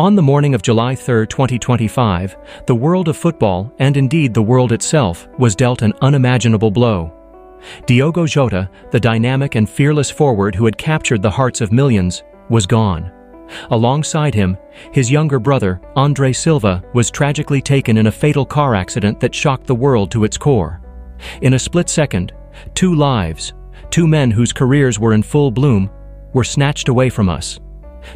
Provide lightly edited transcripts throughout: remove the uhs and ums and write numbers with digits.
On the morning of July 3, 2025, the world of football, and indeed the world itself, was dealt an unimaginable blow. Diego Jota, the dynamic and fearless forward who had captured the hearts of millions, was gone. Alongside him, his younger brother, Andre Silva, was tragically taken in a fatal car accident that shocked the world to its core. In a split second, 2 lives, 2 men whose careers were in full bloom, were snatched away from us.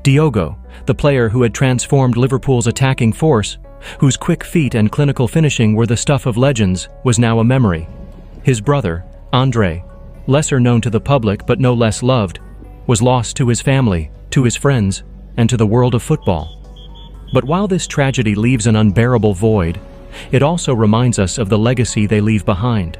Diego, the player who had transformed Liverpool's attacking force, whose quick feet and clinical finishing were the stuff of legends, was now a memory. His brother, Andre, lesser known to the public but no less loved, was lost to his family, to his friends, and to the world of football. But while this tragedy leaves an unbearable void, it also reminds us of the legacy they leave behind.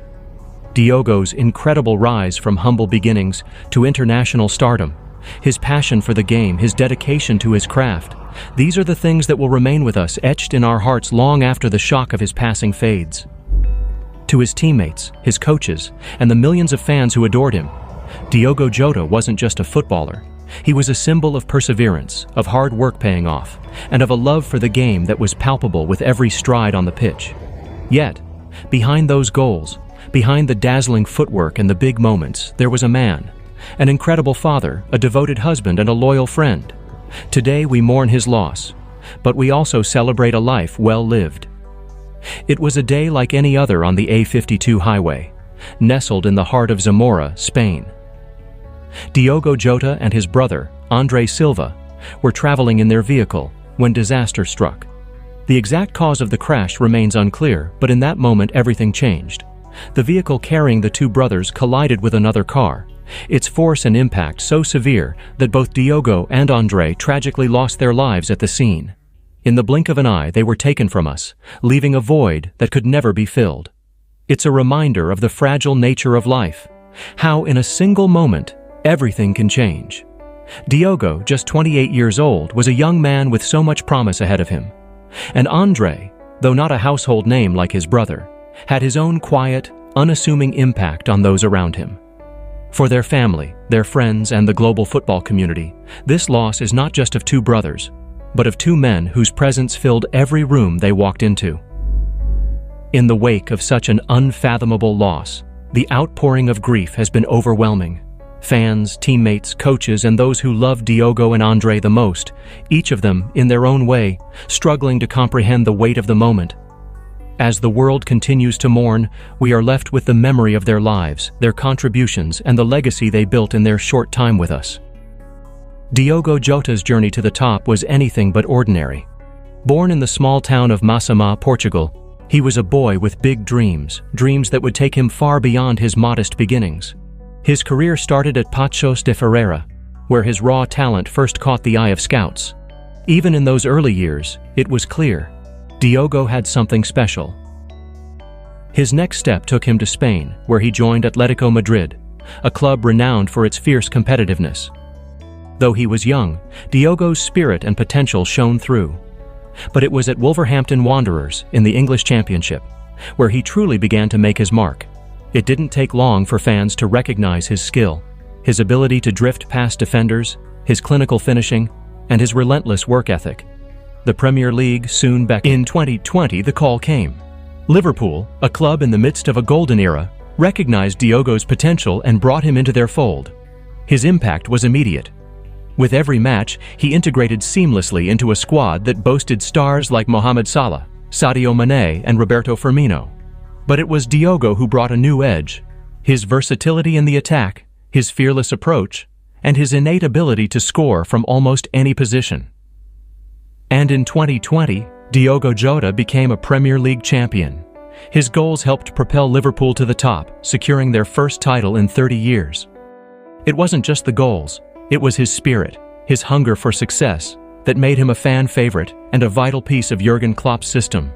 Diego's incredible rise from humble beginnings to international stardom, his passion for the game, his dedication to his craft, these are the things that will remain with us, etched in our hearts long after the shock of his passing fades. To his teammates, his coaches, and the millions of fans who adored him, Diego Jota wasn't just a footballer. He was a symbol of perseverance, of hard work paying off, and of a love for the game that was palpable with every stride on the pitch. Yet, behind those goals, behind the dazzling footwork and the big moments, there was a man, an incredible father, a devoted husband, and a loyal friend. Today we mourn his loss, but we also celebrate a life well lived. It was a day like any other on the A52 highway, nestled in the heart of Zamora, Spain. Diego Jota and his brother, Andre Silva, were traveling in their vehicle when disaster struck. The exact cause of the crash remains unclear, but in that moment everything changed. The vehicle carrying the 2 brothers collided with another car, its force and impact so severe that both Diego and Andre tragically lost their lives at the scene. In the blink of an eye, they were taken from us, leaving a void that could never be filled. It's a reminder of the fragile nature of life, how in a single moment, everything can change. Diego, just 28 years old, was a young man with so much promise ahead of him. And Andre, though not a household name like his brother, had his own quiet, unassuming impact on those around him. For their family, their friends, and the global football community, this loss is not just of 2 brothers, but of 2 men whose presence filled every room they walked into. In the wake of such an unfathomable loss, the outpouring of grief has been overwhelming. Fans, teammates, coaches, and those who loved Diego and Andre the most, each of them, in their own way, struggling to comprehend the weight of the moment. As the world continues to mourn, we are left with the memory of their lives, their contributions, and the legacy they built in their short time with us. Diego Jota's journey to the top was anything but ordinary. Born in the small town of Massamá, Portugal, he was a boy with big dreams, dreams that would take him far beyond his modest beginnings. His career started at Paços de Ferreira, where his raw talent first caught the eye of scouts. Even in those early years, it was clear, Diego had something special. His next step took him to Spain, where he joined Atletico Madrid, a club renowned for its fierce competitiveness. Though he was young, Diego's spirit and potential shone through. But it was at Wolverhampton Wanderers in the English Championship, where he truly began to make his mark. It didn't take long for fans to recognize his skill, his ability to drift past defenders, his clinical finishing, and his relentless work ethic. The Premier League soon beckoned. In 2020, the call came. Liverpool, a club in the midst of a golden era, recognized Diego's potential and brought him into their fold. His impact was immediate. With every match, he integrated seamlessly into a squad that boasted stars like Mohamed Salah, Sadio Mane, and Roberto Firmino. But it was Diego who brought a new edge. His versatility in the attack, his fearless approach, and his innate ability to score from almost any position. And in 2020, Diego Jota became a Premier League champion. His goals helped propel Liverpool to the top, securing their first title in 30 years. It wasn't just the goals, it was his spirit, his hunger for success, that made him a fan favorite and a vital piece of Jurgen Klopp's system.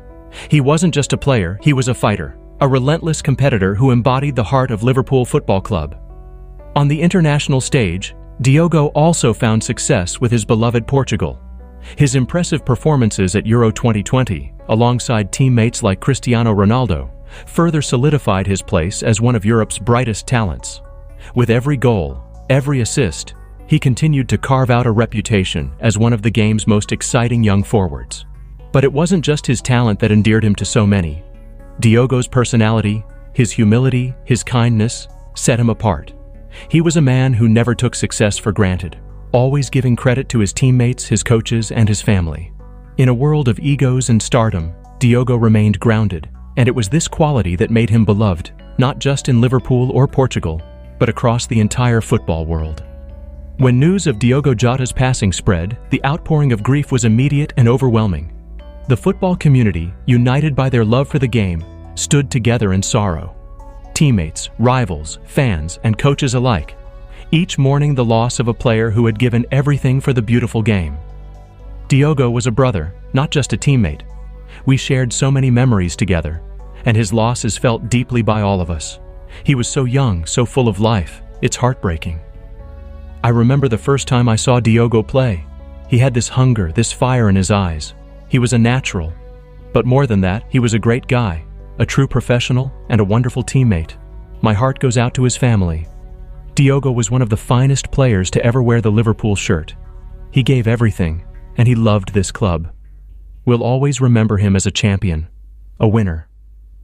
He wasn't just a player, he was a fighter, a relentless competitor who embodied the heart of Liverpool Football Club. On the international stage, Diego also found success with his beloved Portugal. His impressive performances at Euro 2020, alongside teammates like Cristiano Ronaldo, further solidified his place as one of Europe's brightest talents. With every goal, every assist, He continued to carve out a reputation as one of the game's most exciting young forwards. But it wasn't just his talent that endeared him to so many. Diogo's personality, his humility, his kindness, set him apart. He was a man who never took success for granted, always giving credit to his teammates, his coaches, and his family. In a world of egos and stardom, Diogo remained grounded, and it was this quality that made him beloved, not just in Liverpool or Portugal, but across the entire football world. When news of Diego Jota's passing spread, the outpouring of grief was immediate and overwhelming. The football community, united by their love for the game, stood together in sorrow. Teammates, rivals, fans, and coaches alike, each mourning the loss of a player who had given everything for the beautiful game. Diogo was a brother, not just a teammate. We shared so many memories together, and his loss is felt deeply by all of us. He was so young, so full of life, it's heartbreaking. I remember the first time I saw Diogo play. He had this hunger, this fire in his eyes. He was a natural. But more than that, he was a great guy, a true professional, and a wonderful teammate. My heart goes out to his family. Diogo was one of the finest players to ever wear the Liverpool shirt. He gave everything, and he loved this club. We'll always remember him as a champion, a winner,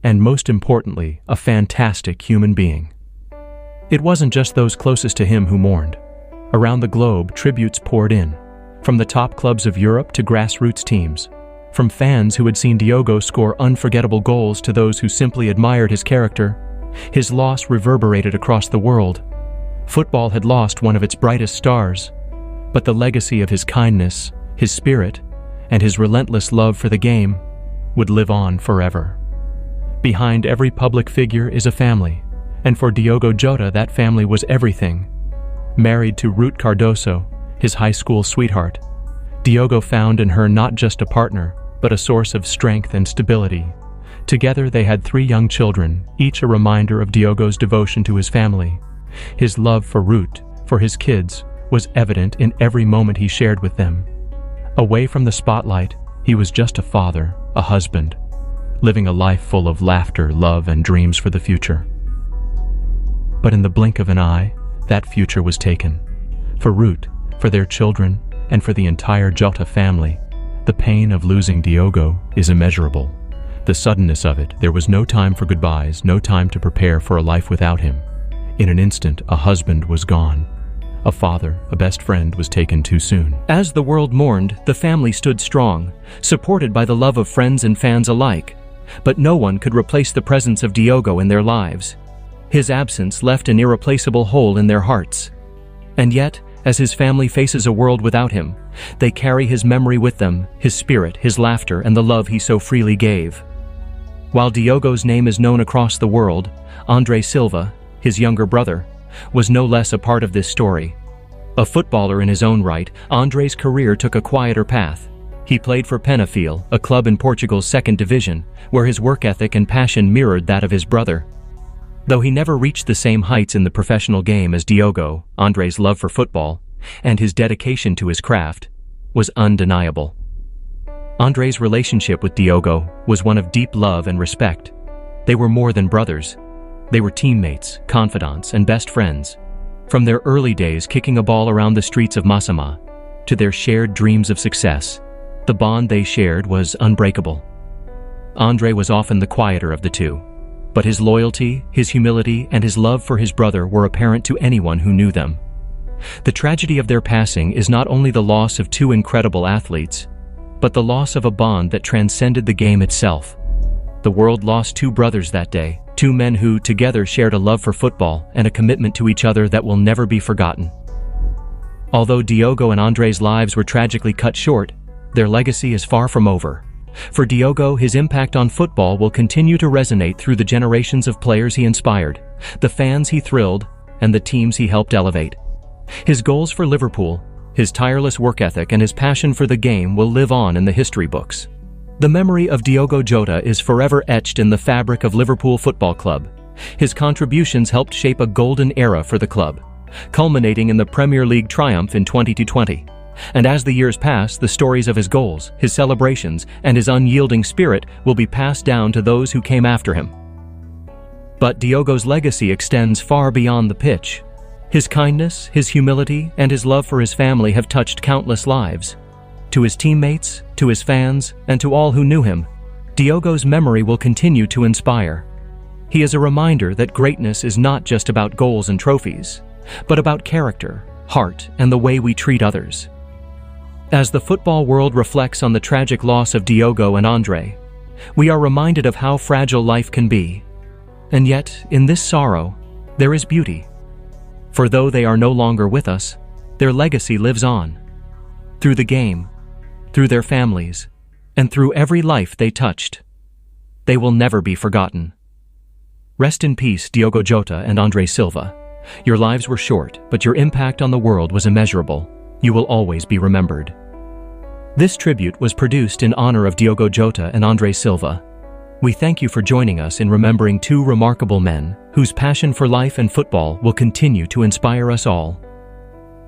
and most importantly, a fantastic human being. It wasn't just those closest to him who mourned. Around the globe, tributes poured in, from the top clubs of Europe to grassroots teams, from fans who had seen Diogo score unforgettable goals to those who simply admired his character. His loss reverberated across the world. Football had lost one of its brightest stars, but the legacy of his kindness, his spirit, and his relentless love for the game would live on forever. Behind every public figure is a family, and for Diego Jota, that family was everything. Married to Ruth Cardoso, his high school sweetheart, Diogo found in her not just a partner, but a source of strength and stability. Together they had 3 young children, each a reminder of Diogo's devotion to his family. His love for Ruth, for his kids, was evident in every moment he shared with them. Away from the spotlight, he was just a father, a husband, living a life full of laughter, love, and dreams for the future. But in the blink of an eye, that future was taken. For Ruth, for their children, and for the entire Jota family, the pain of losing Diogo is immeasurable. The suddenness of it, there was no time for goodbyes, no time to prepare for a life without him. In an instant, a husband was gone. A father, a best friend, was taken too soon. As the world mourned, the family stood strong, supported by the love of friends and fans alike. But no one could replace the presence of Diogo in their lives. His absence left an irreplaceable hole in their hearts. And yet, as his family faces a world without him, they carry his memory with them, his spirit, his laughter, and the love he so freely gave. While Diogo's name is known across the world, Andre Silva, his younger brother, was no less a part of this story. A footballer in his own right, Andre's career took a quieter path. He played for Penafiel, a club in Portugal's second division, where his work ethic and passion mirrored that of his brother. Though he never reached the same heights in the professional game as Diogo, Andre's love for football, and his dedication to his craft, was undeniable. Andre's relationship with Diogo was one of deep love and respect. They were more than brothers. They were teammates, confidants, and best friends. From their early days kicking a ball around the streets of Massama, to their shared dreams of success, the bond they shared was unbreakable. Andre was often the quieter of the two, but his loyalty, his humility, and his love for his brother were apparent to anyone who knew them. The tragedy of their passing is not only the loss of 2 incredible athletes, but the loss of a bond that transcended the game itself. The world lost 2 brothers that day, 2 men who together shared a love for football and a commitment to each other that will never be forgotten. Although Diogo and Andre's lives were tragically cut short, their legacy is far from over. For Diogo, his impact on football will continue to resonate through the generations of players he inspired, the fans he thrilled, and the teams he helped elevate. His goals for Liverpool, his tireless work ethic, and his passion for the game will live on in the history books. The memory of Diego Jota is forever etched in the fabric of Liverpool Football Club. His contributions helped shape a golden era for the club, culminating in the Premier League triumph in 2020. And as the years pass, the stories of his goals, his celebrations, and his unyielding spirit will be passed down to those who came after him. But Diogo's legacy extends far beyond the pitch. His kindness, his humility, and his love for his family have touched countless lives. To his teammates, to his fans, and to all who knew him, Diego's memory will continue to inspire. He is a reminder that greatness is not just about goals and trophies, but about character, heart, and the way we treat others. As the football world reflects on the tragic loss of Diego and Andre, we are reminded of how fragile life can be. And yet, in this sorrow, there is beauty. For though they are no longer with us, their legacy lives on. Through the game, through their families, and through every life they touched. They will never be forgotten. Rest in peace, Diego Jota and Andre Silva. Your lives were short, but your impact on the world was immeasurable. You will always be remembered. This tribute was produced in honor of Diego Jota and Andre Silva. We thank you for joining us in remembering two remarkable men whose passion for life and football will continue to inspire us all.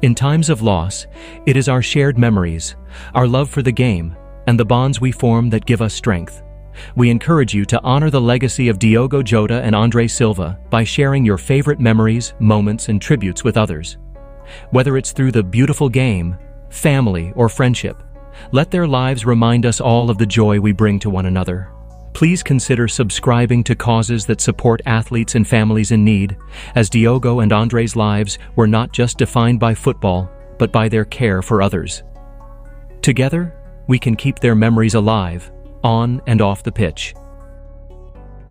In times of loss, it is our shared memories, our love for the game, and the bonds we form that give us strength. We encourage you to honor the legacy of Diego Jota and Andre Silva by sharing your favorite memories, moments, and tributes with others. Whether it's through the beautiful game, family, or friendship, let their lives remind us all of the joy we bring to one another. Please consider subscribing to causes that support athletes and families in need, as Diego and Andre's lives were not just defined by football, but by their care for others. Together, we can keep their memories alive, on and off the pitch.